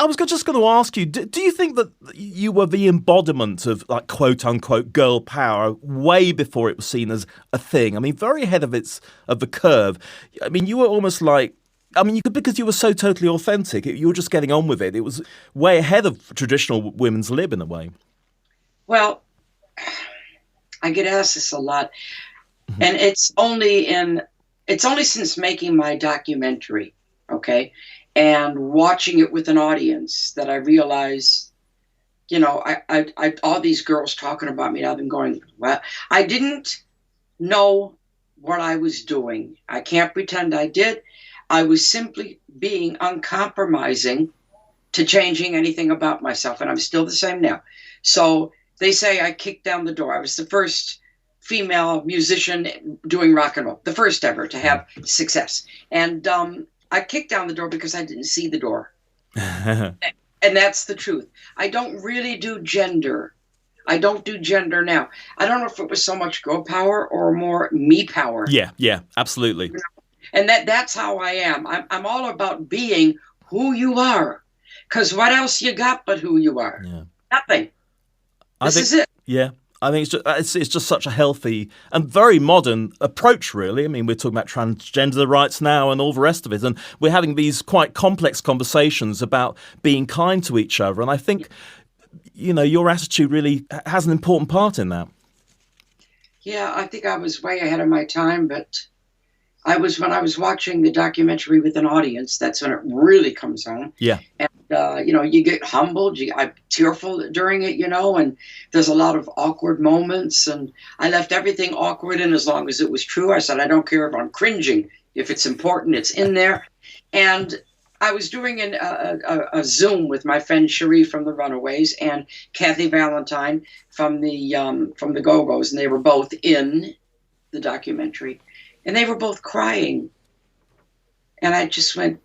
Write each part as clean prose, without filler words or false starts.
I was just going to ask you, do you think that you were the embodiment of, like, quote unquote girl power way before it was seen as a thing? I mean, very ahead of the curve. I mean, you were almost like, I mean, because you were so totally authentic, you were just getting on with it. It was way ahead of traditional women's lib in a way. Well, I get asked this a lot, and it's only since making my documentary, okay, and watching it with an audience that I realized, I all these girls talking about me, I've been going, well, I didn't know what I was doing. I can't pretend I did. I was simply being uncompromising to changing anything about myself, and I'm still the same now. So they say I kicked down the door. I was the first female musician doing rock and roll, the first ever to have success. And I kicked down the door because I didn't see the door. And that's the truth. I don't really do gender. I don't do gender now. I don't know if it was so much girl power or more me power. Yeah, absolutely. And that's how I am. I'm all about being who you are. Because what else you got but who you are? Yeah. Nothing. This is it. Yeah. I think it's just such a healthy and very modern approach, really. I mean, we're talking about transgender rights now and all the rest of it, and we're having these quite complex conversations about being kind to each other. And I think, your attitude really has an important part in that. Yeah, I think I was way ahead of my time, but when I was watching the documentary with an audience, that's when it really comes home. Yeah. And, you get humbled, I'm tearful during it, and there's a lot of awkward moments, and I left everything awkward in as long as it was true. I said, I don't care if I'm cringing. If it's important, it's in there. And I was doing a Zoom with my friend Cherie from the Runaways and Kathy Valentine from the Go-Go's, and they were both in the documentary. And they were both crying. And I just went,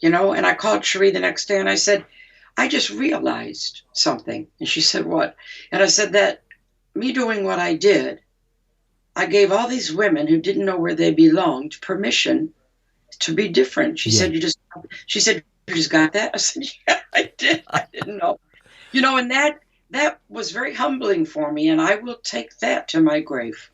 and I called Cherie the next day and I said, I just realized something. And she said, what? And I said that me doing what I did, I gave all these women who didn't know where they belonged permission to be different. She said, you just got that? I said, yeah, I did. I didn't know. And that was very humbling for me. And I will take that to my grave.